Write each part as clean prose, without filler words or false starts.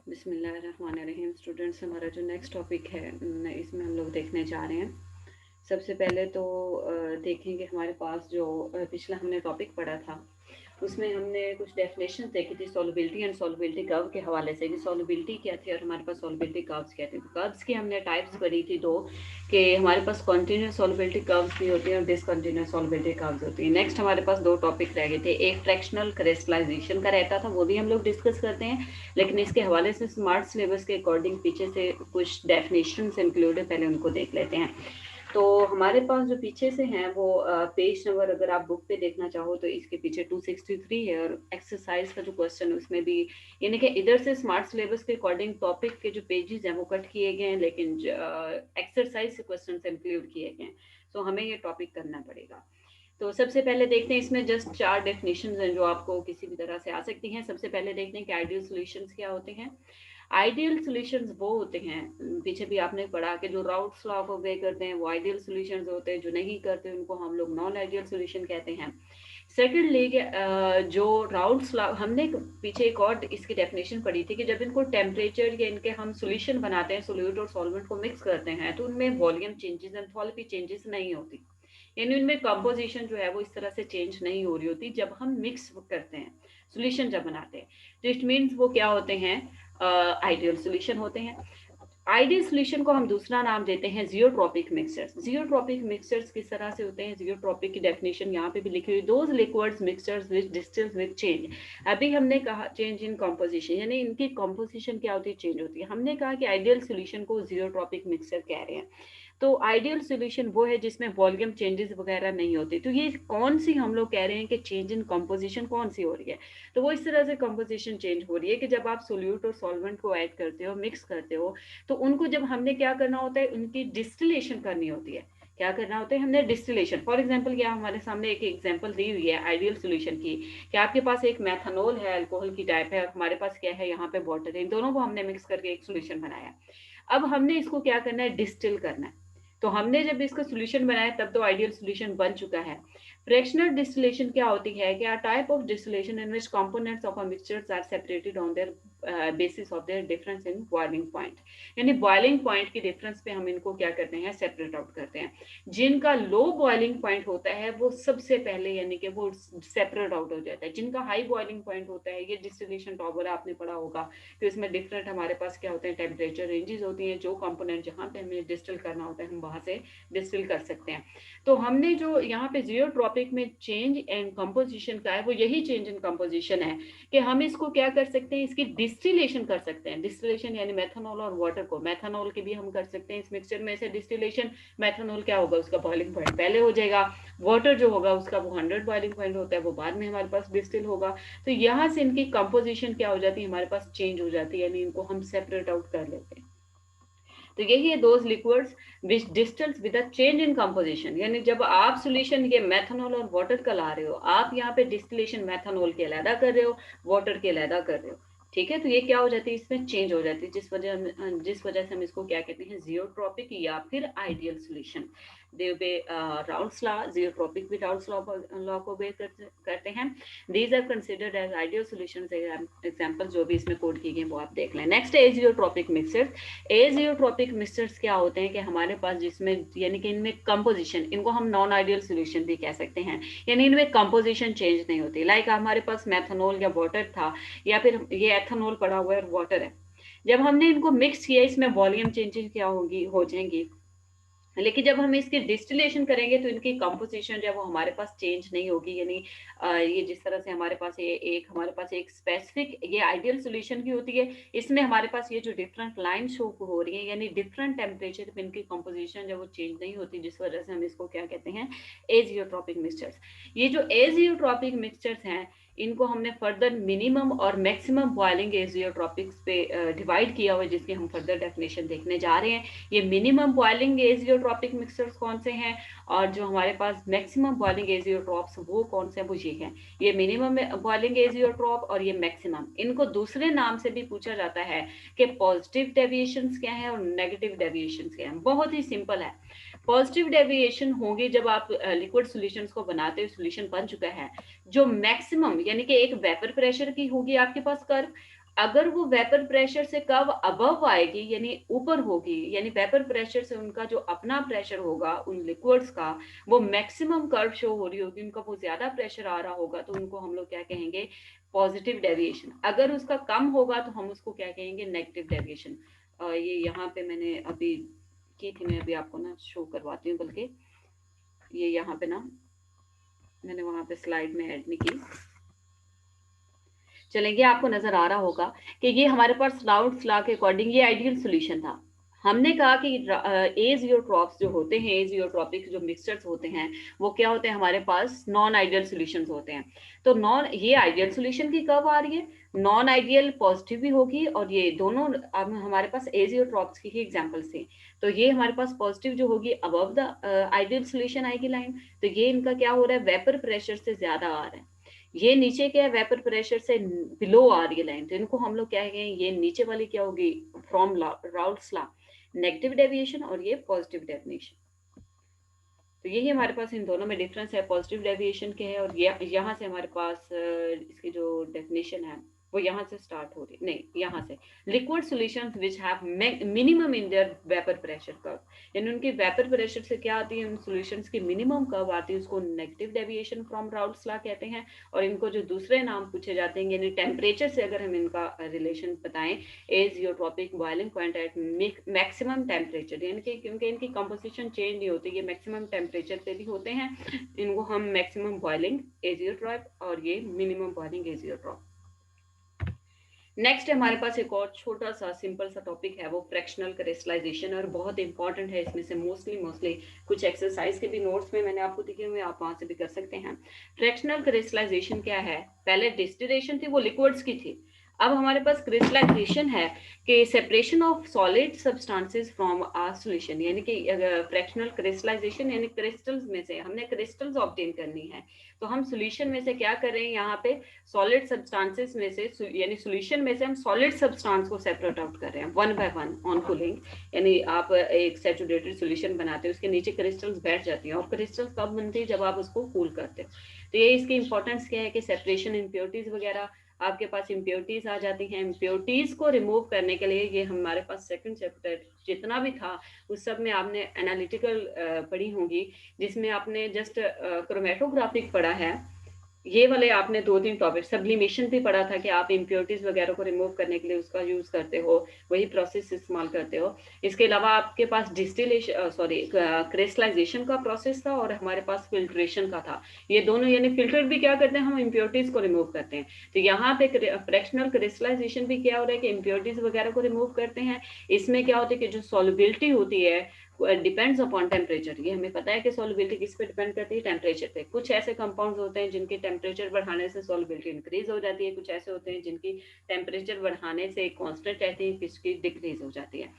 बिस्मिल्लाहिर्रहमानिर्रहीम। स्टूडेंट्स, हमारा जो नेक्स्ट टॉपिक है इसमें हम लोग देखने जा रहे हैं। सबसे पहले तो देखेंगे हमारे पास जो पिछला हमने टॉपिक पढ़ा था उसमें हमने कुछ डेफिनेशन देखी थी सॉल्युबिलिटी एंड सॉल्युबिलिटी कर्व के हवाले से कि सॉल्युबिलिटी क्या थी और हमारे पास सॉल्युबिलिटी कर्व्स क्या थे। कर्व्स की हमने टाइप्स पढ़ी थी दो, कि हमारे पास कॉन्टिन्यूस सॉल्युबिलिटी कर्व्स भी होती है और डिसकंटिन्यूस सॉल्युबिलिटी कर्व्स होती है। नेक्स्ट हमारे पास दो टॉपिक रह गए थे, एक फ्रैक्शनल क्रिस्टलाइजेशन का रहता था, वो भी हम लोग डिस्कस करते हैं, लेकिन इसके हवाले से स्मार्ट सिलेबस के अकॉर्डिंग पीछे से कुछ डेफिनेशन इंक्लूड है, पहले उनको देख लेते हैं। तो हमारे पास जो पीछे से हैं वो पेज नंबर अगर आप बुक पे देखना चाहो तो इसके पीछे 263 है, और एक्सरसाइज का जो क्वेश्चन उसमें भी, यानी कि इधर से स्मार्ट सिलेबस के अकॉर्डिंग टॉपिक के जो पेजेस हैं वो कट किए गए हैं, लेकिन एक्सरसाइज से क्वेश्चन इंक्लूड किए गए हैं, तो हमें ये टॉपिक करना पड़ेगा। तो सबसे पहले देखते हैं, इसमें जस्ट 4 डेफिनेशंस हैं जो आपको किसी भी तरह से आ सकती हैं। सबसे पहले देखते हैं कि आइडियल सॉल्यूशंस क्या होते हैं। आइडियल सॉल्यूशंस वो होते हैं, पीछे भी आपने पढ़ा कि जो राउट्स लॉ को obey करते हैं वो आइडियल सॉल्यूशंस होते हैं, जो नहीं करते उनको हम लोग नॉन आइडियल सॉल्यूशन कहते हैं। सेकेंडली जो राउट्स लॉ, हमने पीछे एक और इसकी डेफिनेशन पढ़ी थी कि जब इनको टेम्परेचर या इनके हम सॉल्यूशन बनाते हैं, सोल्यूट और सॉल्वेंट को मिक्स करते हैं, तो उनमें वॉल्यूम चेंजेस एंथैल्पी चेंजेस नहीं होती, यानी उनमें कंपोजिशन जो है वो इस तरह से चेंज नहीं हो रही होती जब हम मिक्स करते हैं, सॉल्यूशन जब बनाते हैं। तो इट मीन्स वो क्या होते हैं, आइडियल सॉल्यूशन होते हैं। आइडियल सॉल्यूशन को हम दूसरा नाम देते हैं जियोट्रॉपिक मिक्सचर्स। जियोट्रॉपिक मिक्सचर्स किस तरह से होते हैं, जियोट्रॉपिक की डेफिनेशन यहाँ पे भी लिखी हुई, those liquids mixtures which distils with change. अभी हमने कहा चेंज इन कंपोजिशन, यानी इनकी कंपोजिशन क्या होती है, चेंज होती है। हमने कहा कि आइडियल सॉल्यूशन को जियोट्रॉपिक मिक्सचर कह रहे हैं। तो आइडियल सॉल्यूशन वो है जिसमें वॉल्यूम चेंजेस वगैरह नहीं होते। तो ये कौन सी हम लोग कह रहे हैं कि चेंज इन कंपोजिशन कौन सी हो रही है, तो वो इस तरह से कंपोजिशन चेंज हो रही है कि जब आप सोल्यूट और सॉल्वेंट को ऐड करते हो, मिक्स करते हो, तो उनको जब हमने क्या करना होता है, उनकी डिस्टिलेशन करनी होती है। क्या करना होता है, हमने डिस्टिलेशन। फॉर एग्जांपल क्या हमारे सामने एक एग्जांपल दी हुई है आइडियल सॉल्यूशन की, कि आपके पास एक मेथनॉल है, अल्कोहल की टाइप है, और हमारे पास क्या है, यहाँ पे वाटर है, इन दोनों को हमने मिक्स करके एक सोल्यूशन बनाया। अब हमने इसको क्या करना है, डिस्टिल करना है। तो हमने जब इसका सोल्यूशन बनाया तब तो आइडियल सोल्यूशन बन चुका है। फ्रैक्शनल डिस्टिलेशन क्या होती है, कि a type of distillation in which components of a mixtures are separated on their basis of their difference in boiling point, यानी बॉइलिंग पॉइंट की डिफरेंस पे हम इनको क्या करते हैं, सेपरेट आउट करते हैं। जिनका लो बॉइलिंग पॉइंट होता है वो सबसे पहले, यानी कि वो सेपरेट आउट हो जाता है। जिनका हाई बॉइलिंग पॉइंट होता है, ये डिस्टिलेशन टॉवर आपने पढ़ा होगा, तो इसमें डिफरेंट हमारे पास क्या होते हैं, टेम्परेचर रेंजेस होती हैं, जो कंपोनेंट जहाँ पे हमें डिस्टिल करना होता है हम वहां से डिस्टिल कर सकते हैं। तो हमने जो यहाँ पे जियोट्रॉपिक में चेंज इन कंपोजिशन का है, वो यही चेंज इन कंपोजिशन है कि हम इसको क्या कर सकते हैं, इसकी डिस्टिलेशन कर सकते हैं। डिस्टिलेशन यानी मेथनॉल और वाटर को, मेथनॉल की भी हम कर सकते हैं इस मिक्सचर में से डिस्टिलेशन। मेथनॉल क्या होगा, उसका बॉइलिंग पॉइंट पहले हो जाएगा, वाटर जो होगा उसका वो 100 बॉइलिंग पॉइंट होता है, वो बाद में हमारे पास डिस्टिल होगा। तो यहाँ से इनकी कंपोजिशन क्या हो जाती है, हमारे पास चेंज हो जाती है, यानी इनको हम सेपरेट आउट कर लेते हैं। तो यही है those liquids which distils with a change in composition, यानी जब आप सॉल्यूशन ये मेथनॉल और वाटर का ला रहे हो, आप यहाँ पे डिस्टिलेशन मेथनॉल के अलहदा कर रहे हो, वाटर के अलहदा कर रहे हो, ठीक है। तो ये क्या हो जाती है, इसमें चेंज हो जाती है, जिस वजह से हम इसको क्या कहते हैं, जियोट्रॉपिक या फिर ideal solution. They obey Raoult's law, azeotropic भी राउल्स लॉ को ओबे करते हैं। These are considered as ideal solutions. Example जो भी इसमें कोड की गई वो आप देख लें। नेक्स्ट है एजियोट्रॉपिक मिक्सचर्स। एजियोट्रॉपिक मिक्सचर्स क्या होते हैं, कि हमारे पास जिसमें, यानी कि इनमें कंपोजिशन, इनको हम नॉन आइडियल सॉल्यूशन भी कह सकते हैं, यानी इनमें कंपोजिशन चेंज नहीं होती। लाइक हमारे पास मेथनॉल या वाटर था, या फिर ये एथनॉल पड़ा हुआ है और वाटर है, जब हमने इनको मिक्स किया इसमें वॉल्यूम चेंजेस क्या होगी, हो जाएंगी, लेकिन जब हम इसकी डिस्टिलेशन करेंगे तो इनकी कंपोजिशन जो है वो हमारे पास चेंज नहीं होगी। यानी ये जिस तरह से हमारे पास हमारे पास एक स्पेसिफिक ये आइडियल सॉल्यूशन की होती है, इसमें हमारे पास ये जो डिफरेंट लाइन शो हो रही है, यानी डिफरेंट टेम्परेचर पे इनकी कंपोजिशन जो वो चेंज नहीं होती, जिस वजह से हम इसको क्या कहते हैं, एजियोट्रॉपिक मिक्सचर्स। ये जो एजियोट्रॉपिक मिक्सचर्स हैं, इनको हमने फर्दर मिनिमम और मैक्सिमम बॉइलिंग एजियोट्रॉपिक्स पे डिवाइड किया हुआ है, जिसकी हम फर्दर डेफिनेशन देखने जा रहे हैं। ये मिनिमम बॉइलिंग एजियोट्रॉपिक मिक्सचर्स कौन से हैं, और जो हमारे पास मैक्सिमम बॉइलिंग एजियोट्रॉप्स वो कौन से हैं, वो ये हैं। ये मिनिमम बॉइलिंग एजियोट्रॉप और ये मैक्सिमम, इनको दूसरे नाम से भी पूछा जाता है कि पॉजिटिव डेविएशंस क्या है और नेगेटिव डेविएशंस क्या है। बहुत ही सिंपल है। पॉजिटिव डेविएशन होगी जब आप लिक्विड सॉल्यूशंस को बनाते हो, सॉल्यूशन बन चुका है, जो मैक्सिमम यानी कि एक वेपर प्रेशर की होगी आपके पास कर्व, अगर वो वेपर प्रेशर से कब अबव आएगी, यानी ऊपर होगी, यानी वेपर प्रेशर से उनका जो अपना प्रेशर होगा उन लिक्विड्स का, वो मैक्सिमम कर्व शो हो रही होगी, उनका बहुत ज्यादा प्रेशर आ रहा होगा, तो उनको हम लोग क्या कहेंगे, पॉजिटिव डेविएशन। अगर उसका कम होगा तो हम उसको क्या कहेंगे, नेगेटिव डेविएशन। ये यहाँ पे मैंने अभी की थी, मैं अभी आपको ना शो करवाती हूँ, बल्कि ये यहाँ पे ना मैंने वहां पे स्लाइड में ऐड नहीं की। चलेंगे, आपको नजर आ रहा होगा कि ये हमारे पास राउल्ट्स लॉ के अकॉर्डिंग ये आइडियल सॉल्यूशन था। हमने कहा कि एजियोट्रॉप्स जो होते हैं, एजियोट्रॉपिक जो मिक्सचर्स होते हैं, वो क्या होते हैं, हमारे पास नॉन आइडियल सॉल्यूशंस होते हैं। तो नॉन ये आइडियल सॉल्यूशन की कब आ रही है, नॉन आइडियल पॉजिटिव भी होगी, और ये दोनों अब हमारे पास एजियोट्रॉप्स की ही एग्जांपल्स थे। तो ये हमारे पास पॉजिटिव जो होगी अबव द आइडियल सॉल्यूशन आएगी लाइन। तो ये इनका क्या हो रहा है, वेपर प्रेशर से ज्यादा आ रहा है। ये नीचे क्या है, वेपर प्रेशर से बिलो आ रही है लाइन, तो इनको हम लोग क्या कहेंगे, ये नीचे वाली क्या होगी, from Raoult's law negative deviation, और ये पॉजिटिव डेविएशन। तो यही हमारे पास इन दोनों में डिफरेंस है, पॉजिटिव डेविएशन के है, और ये यहाँ से हमारे पास इसकी जो डेफिनेशन है वो यहाँ से स्टार्ट हो रही है, नहीं यहाँ से, liquid solutions which have minimum in their vapour pressure curve, यानी उनकी वेपर प्रेशर से क्या आती है, उन सॉल्यूशंस की मिनिमम कर्व आती है, उसको negative deviation from Raoult's law कहते हैं। और इनको जो दूसरे नाम पूछे जाते हैं, यानी टेम्परेचर से अगर हम इनका रिलेशन बताएं, azeotropic boiling point at maximum temperature, यानी कि क्योंकि इनकी कंपोजिशन चेंज नहीं होती, ये मैक्सिमम टेम्परेचर पे भी होते हैं, इनको हम मैक्सिमम बॉइलिंग एजियोट्रॉप और ये मिनिमम बॉइलिंग एजियोट्रॉप। नेक्स्ट हमारे पास एक और छोटा सा सिंपल सा टॉपिक है, वो फ्रैक्शनल क्रिस्टलाइजेशन, और बहुत इंपॉर्टेंट है। इसमें से मोस्टली कुछ एक्सरसाइज के भी नोट्स में मैंने आपको दिखे हुए, आप वहां से भी कर सकते हैं। फ्रैक्शनल क्रिस्टलाइजेशन क्या है, पहले डिस्टिलेशन थी, वो लिक्विड्स की थी। अब हमारे पास क्रिस्टलाइजेशन है कि separation of solid substances from a solution, यानी कि फ्रैक्शनल क्रिस्टलाइजेशन यानी क्रिस्टल्स में से हमने क्रिस्टल्स ऑब्टेन करनी है। तो हम सॉल्यूशन में से क्या कर रहे हैं, यहाँ पे सॉलिड सब्सटेंसेस में से, यानी सॉल्यूशन में से हम सॉलिड सब्सटेंस को सेपरेट आउट कर रहे हैं one by one on cooling. यानी आप एक सैचुरेटेड सॉल्यूशन बनाते हो, उसके नीचे क्रिस्टल्स बैठ जाती हैं, और क्रिस्टल्स कब बनती है, जब आप उसको कूल करते हो। तो ये इसकी इंपॉर्टेंस क्या है कि सेपरेशन, इम्प्योरिटीज वगैरह, आपके पास इम्प्योरिटीज आ जाती हैं, इम्प्योरिटीज को रिमूव करने के लिए ये हमारे पास सेकंड चैप्टर जितना भी था उस सब में आपने एनालिटिकल पढ़ी होंगी, जिसमें आपने जस्ट क्रोमेटोग्राफिक पढ़ा है। ये वाले आपने 2-3 टॉपिक, सब्लिमेशन भी पढ़ा था कि आप इम्प्योरिटीज वगैरह को रिमूव करने के लिए उसका यूज करते हो, वही प्रोसेस इस्तेमाल करते हो। इसके अलावा आपके पास डिस्टिलेशन क्रिस्टलाइजेशन का प्रोसेस था, और हमारे पास फिल्ट्रेशन का था। ये दोनों, यानी फिल्टर भी क्या करते हैं, हम इम्प्योरिटीज को रिमूव करते हैं। तो यहाँ पे फ्रैक्शनल क्रिस्टलाइजेशन भी क्या हो रहा है कि इम्प्योरिटीज वगैरह को रिमूव करते हैं। इसमें क्या होता है कि जो सॉल्युबिलिटी होती है डिपेंड्स अपॉन टेम्परेचर। ये हमें पता है कि सॉल्युबिलिटी किस पे डिपेंड करती है, टेम्परेचर पे। कुछ ऐसे कंपाउंड्स होते हैं जिनके टेम्परेचर बढ़ाने से सॉल्युबिलिटी इंक्रीज हो जाती है, कुछ ऐसे होते हैं जिनकी टेम्परेचर बढ़ाने से कांस्टेंट रहती है, किसकी डिक्रीज हो जाती है।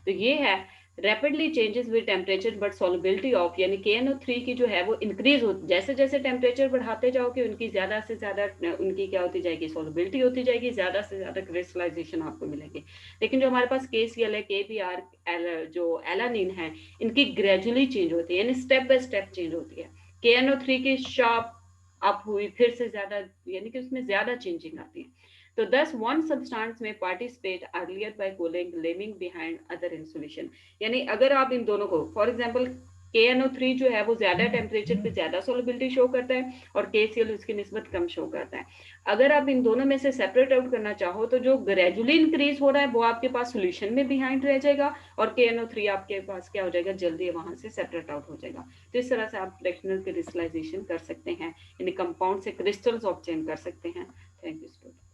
तो ये है rapidly changes with temperature but solubility of, यानी KNO3 की जो है वो इंक्रीज हो, जैसे जैसे टेम्परेचर बढ़ाते जाओगे उनकी ज्यादा से ज्यादा उनकी क्या होती जाएगी, सॉल्युबिलिटी होती जाएगी, ज्यादा से ज्यादा क्रिस्टलाइजेशन आपको मिलेगी। लेकिन जो हमारे पास KCl है, KBr जो एलानिन है, इनकी ग्रेजुअली चेंज होती है, यानी स्टेप बाय स्टेप चेंज होती है। KNO3 की शार्प अप हुई, फिर से ज्यादा, यानी कि उसमें ज्यादा चेंजिंग आती है। तो thus one substance may participate earlier by cooling, leaving behind other in solution। यानी अगर आप इन दोनों को, फॉर एग्जाम्पल KNO3 जो है वो ज्यादा टेम्परेचर पे ज्यादा सोलबिलिटी शो करता है, और KCl उसकी निस्बत कम शो करता है। अगर आप इन दोनों में से सेपरेट आउट करना चाहो तो जो ग्रेजुअली इंक्रीज हो रहा है वो आपके पास सोल्यूशन में बिहाइंड रह जाएगा, और KNO3 आपके पास क्या हो जाएगा, जल्दी वहां से सेपरेट आउट हो जाएगा। तो इस तरह से आप फ्रैक्शनल क्रिस्टलाइजेशन कर सकते हैं, यानी कंपाउंड से क्रिस्टल्स ऑब्टेन कर सकते हैं। Thank you student.